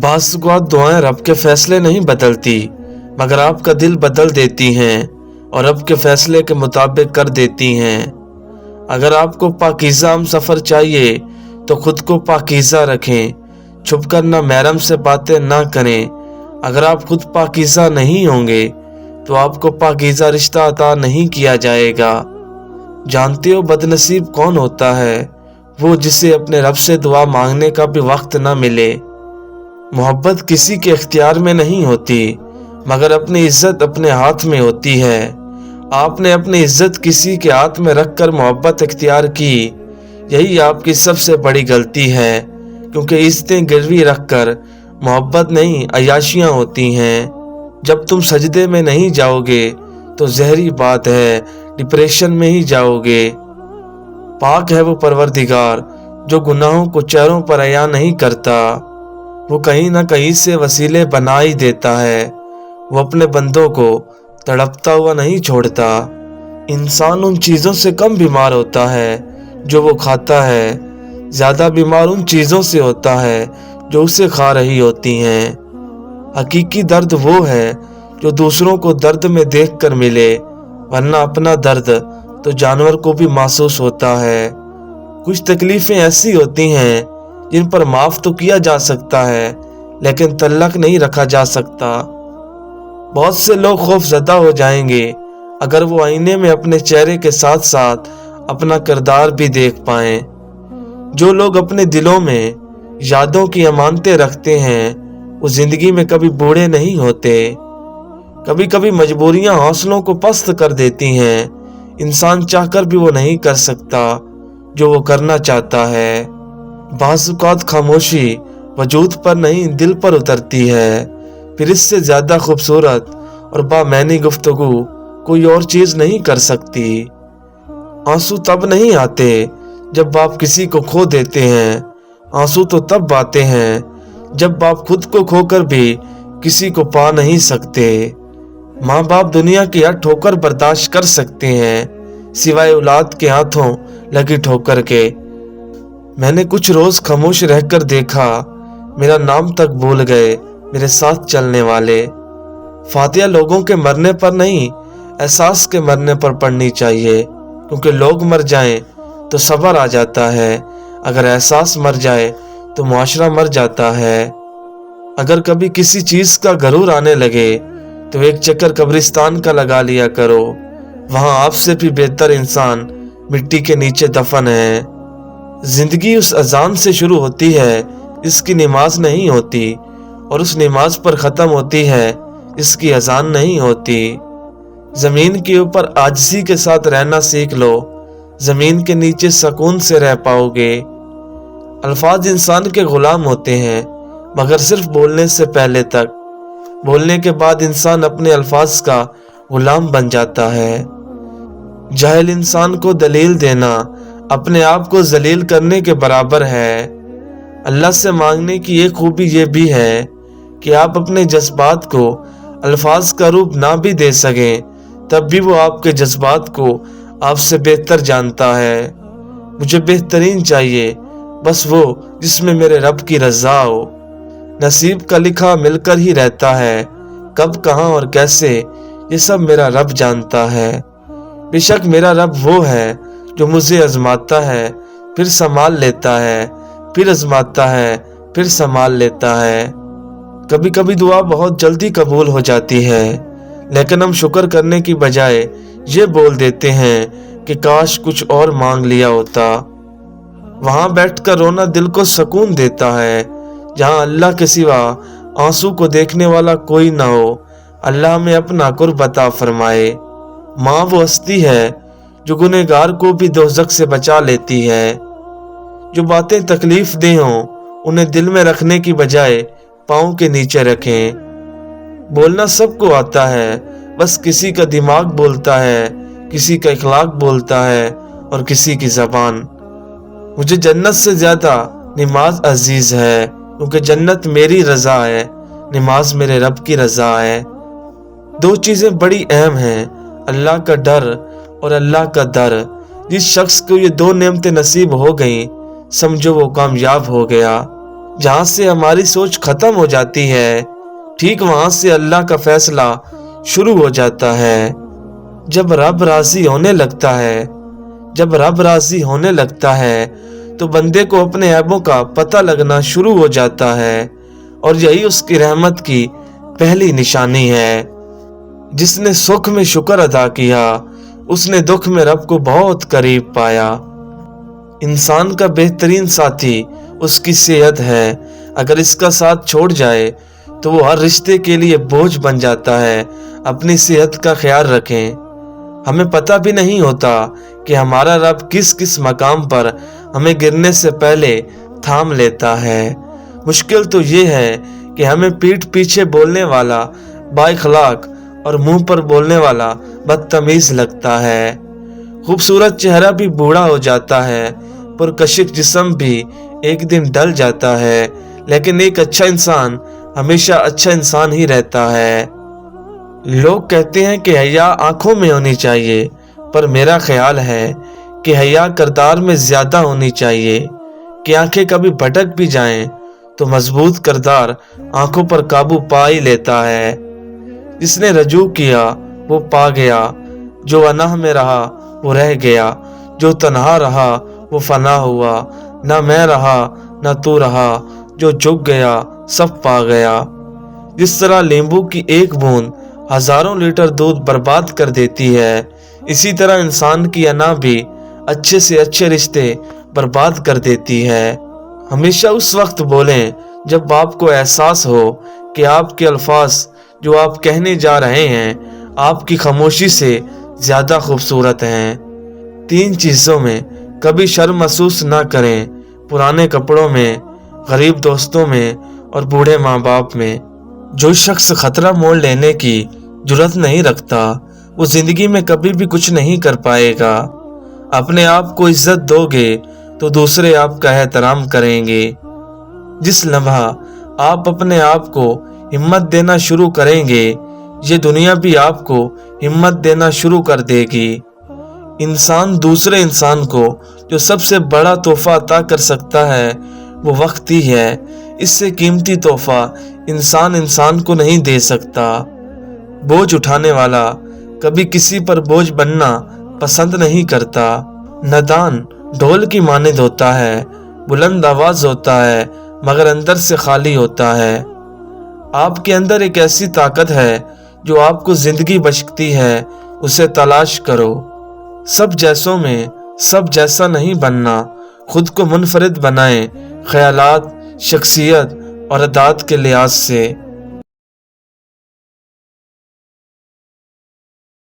बाज़ औक़ात दुआएं रब के फैसले नहीं बदलती, मगर आपका दिल बदल देती हैं और रब के फैसले के मुताबिक कर देती हैं। अगर आपको पाकीज़ा हम सफ़र चाहिए तो खुद को पाकीज़ा रखें, छुपकर न महरम से बातें ना करें। अगर आप खुद पाकीज़ा नहीं होंगे तो आपको पाकीज़ा रिश्ता अता नहीं किया जाएगा। जानते हो बदनसीब कौन होता है? वो जिसे अपने रब से दुआ मांगने का भी वक्त न मिले। मोहब्बत किसी के इख्तियार में नहीं होती, मगर अपनी इज्जत अपने हाथ में होती है। आपने अपनी इज्जत किसी के हाथ में रखकर मोहब्बत इख्तियार की, यही आपकी सबसे बड़ी गलती है, क्योंकि इज्जतें गिरवी रखकर मोहब्बत नहीं अयाशियां होती हैं। जब तुम सजदे में नहीं जाओगे तो जहरी बात है, डिप्रेशन में ही जाओगे। पाक है वो परवरदिगार जो गुनाहों को चेहरों पर अया नहीं करता। वो कहीं ना कहीं से वसीले बना ही देता है। वो अपने बंदों को तड़पता हुआ नहीं छोड़ता। इंसान उन चीज़ों से कम बीमार होता है जो वो खाता है, ज़्यादा बीमार उन चीज़ों से होता है जो उसे खा रही होती हैं। हकीकी दर्द वो है जो दूसरों को दर्द में देखकर मिले, वरना अपना दर्द तो जानवर को भी महसूस होता है। कुछ तकलीफ़ें ऐसी होती हैं जिन पर माफ़ तो किया जा सकता है, लेकिन तल्लक नहीं रखा जा सकता। बहुत से लोग खौफज़दा हो जाएंगे अगर वो आईने में अपने चेहरे के साथ साथ अपना किरदार भी देख पाएं। जो लोग अपने दिलों में यादों की अमानतें रखते हैं वो जिंदगी में कभी बूढ़े नहीं होते। कभी कभी मजबूरियां हौसलों को पस्त कर देती हैं। इंसान चाहकर भी वो नहीं कर सकता जो वो करना चाहता है। बाज़ औक़ात खामोशी वजूद पर नहीं दिल पर उतरती है, फिर इससे ज़्यादा खूबसूरत और बामैनी गुफ्तगू कोई और चीज़ नहीं कर सकती। आंसू तब नहीं आते जब आप किसी को खो देते हैं, आंसू तो तब आते हैं जब आप खुद को खोकर भी किसी को पा नहीं सकते। माँ बाप दुनिया की हर ठोकर बर्दाश्त कर सकते हैं, सिवाय औलाद के हाथों लगी ठोकर के। मैंने कुछ रोज खामोश रहकर देखा, मेरा नाम तक भूल गए मेरे साथ चलने वाले। फातिहा लोगों के मरने पर नहीं, एहसास के मरने पर पढ़नी चाहिए, क्योंकि लोग मर जाएं तो सब्र आ जाता है, अगर एहसास मर जाए तो मुआशरा मर जाता है। अगर कभी किसी चीज़ का गरूर आने लगे तो एक चक्कर कब्रिस्तान का लगा लिया करो, वहाँ आपसे भी बेहतर इंसान मिट्टी के नीचे दफन है। जिंदगी उस अजान से शुरू होती है इसकी नमाज नहीं होती, और उस नमाज पर ख़त्म होती है इसकी अजान नहीं होती। ज़मीन के ऊपर आजिज़ी के साथ रहना सीख लो, ज़मीन के नीचे सुकून से रह पाओगे। अल्फाज इंसान के ग़ुलाम होते हैं, मगर सिर्फ बोलने से पहले तक। बोलने के बाद इंसान अपने अल्फाज का ग़ुलाम बन जाता है। जाहिल इंसान को दलील देना अपने आप को जलील करने के बराबर है। अल्लाह से मांगने की एक खूबी ये भी है कि आप अपने जज्बात को अल्फाज का रूप ना भी दे सकें, तब भी वो आपके जज्बात को आपसे बेहतर जानता है। मुझे बेहतरीन चाहिए, बस वो जिसमें मेरे रब की रज़ा हो। नसीब का लिखा मिलकर ही रहता है, कब कहाँ और कैसे ये सब मेरा रब जानता है। बेशक मेरा रब वो है जो मुझे आजमाता है, फिर संभाल लेता है, फिर आजमाता है, फिर संभाल लेता है। कभी कभी दुआ बहुत जल्दी कबूल हो जाती है, लेकिन हम शुक्र करने की बजाय ये बोल देते हैं कि काश कुछ और मांग लिया होता। वहाँ बैठकर रोना दिल को सुकून देता है, जहाँ अल्लाह के सिवा आंसू को देखने वाला कोई ना हो। अल्लाह में अपना कुर्ब अता फरमाए। माँ वो हस्ती है जो गुनहगार को भी दोज़ख से बचा लेती है। जो बातें तकलीफ दे हों उन्हें दिल में रखने की बजाय पाँव के नीचे रखें। बोलना सबको आता है, बस किसी का दिमाग बोलता है, किसी का इखलाक बोलता है और किसी की ज़बान। मुझे जन्नत से ज़्यादा नमाज अजीज़ है, क्योंकि जन्नत मेरी रज़ा है, नमाज मेरे रब की रज़ा है। दो चीज़ें बड़ी अहम हैं, अल्लाह का डर और अल्लाह का दर। जिस शख्स को ये दो नेमतें नसीब हो गईं, समझो वो कामयाब हो गया। جہاں سے ہماری سوچ ختم ہو جاتی ہے، ٹھیک وہاں سے اللہ کا فیصلہ شروع ہو جاتا ہے۔ جب رب راضی ہونے لگتا ہے تو بندے کو اپنے عیبوں کا پتہ لگنا شروع ہو جاتا ہے، اور یہی اس کی رحمت کی پہلی نشانی ہے۔ جس نے سکھ میں شکر ادا کیا، اس نے دکھ میں رب کو بہت قریب پایا۔ انسان کا بہترین ساتھی اس کی صحت ہے، اگر اس کا ساتھ چھوڑ جائے تو وہ ہر رشتے کے لیے بوجھ بن جاتا ہے۔ اپنی صحت کا خیال رکھیں، ہمیں پتہ بھی نہیں ہوتا کہ ہمارا رب کس کس مقام پر ہمیں گرنے سے پہلے تھام لیتا ہے۔ مشکل تو یہ ہے کہ ہمیں پیٹھ پیچھے بولنے والا با اخلاق اور منہ پر بولنے والا بدتمیز لگتا ہے۔ خوبصورت چہرہ بھی بوڑھا ہو جاتا ہے، پرکشش جسم بھی ایک دن ڈل جاتا ہے، لیکن ایک اچھا انسان ہمیشہ اچھا انسان ہی رہتا ہے۔ لوگ کہتے ہیں کہ حیا آنکھوں میں ہونی چاہیے، پر میرا خیال ہے کہ حیا کردار میں زیادہ ہونی چاہیے، کہ آنکھیں کبھی بھٹک بھی جائیں تو مضبوط کردار آنکھوں پر قابو پا ہی لیتا ہے۔ جس نے رجوع کیا وہ پا گیا، جو اناہ میں رہا وہ رہ گیا، جو تنہا رہا وہ فنا ہوا، نہ میں رہا نہ تو رہا، جو جھک گیا سب پا گیا۔ جس طرح لیمبو کی ایک بوند ہزاروں لیٹر دودھ برباد کر دیتی ہے، اسی طرح انسان کی انا بھی اچھے سے اچھے رشتے برباد کر دیتی ہے۔ ہمیشہ اس وقت بولیں جب آپ کو احساس ہو کہ آپ کے الفاظ جو آپ کہنے جا رہے ہیں آپ کی خاموشی سے زیادہ خوبصورت ہیں۔ 3 چیزوں میں کبھی شرم محسوس نہ کریں، پرانے کپڑوں میں، غریب دوستوں میں اور بوڑھے ماں باپ میں۔ جو شخص خطرہ مول لینے کی جرات نہیں رکھتا وہ زندگی میں کبھی بھی کچھ نہیں کر پائے گا۔ اپنے آپ کو عزت دو گے تو دوسرے آپ کا احترام کریں گے۔ جس لمحہ آپ اپنے آپ کو ہمت دینا شروع کریں گے، یہ دنیا بھی آپ کو ہمت دینا شروع کر دے گی۔ انسان دوسرے انسان کو جو سب سے بڑا تحفہ عطا کر سکتا ہے وہ وقت ہی ہے۔ اس سے قیمتی تحفہ انسان کو نہیں دے سکتا۔ بوجھ اٹھانے والا کبھی کسی پر بوجھ بننا پسند نہیں کرتا۔ نادان ڈھول کی مانند ہوتا ہے، بلند آواز ہوتا ہے مگر اندر سے خالی ہوتا ہے۔ آپ کے اندر ایک ایسی طاقت ہے جو آپ کو زندگی بخشتی ہے، اسے تلاش کرو۔ سب جیسوں میں سب جیسا نہیں بننا، خود کو منفرد بنائیں، خیالات، شخصیت اور عادات کے لحاظ سے۔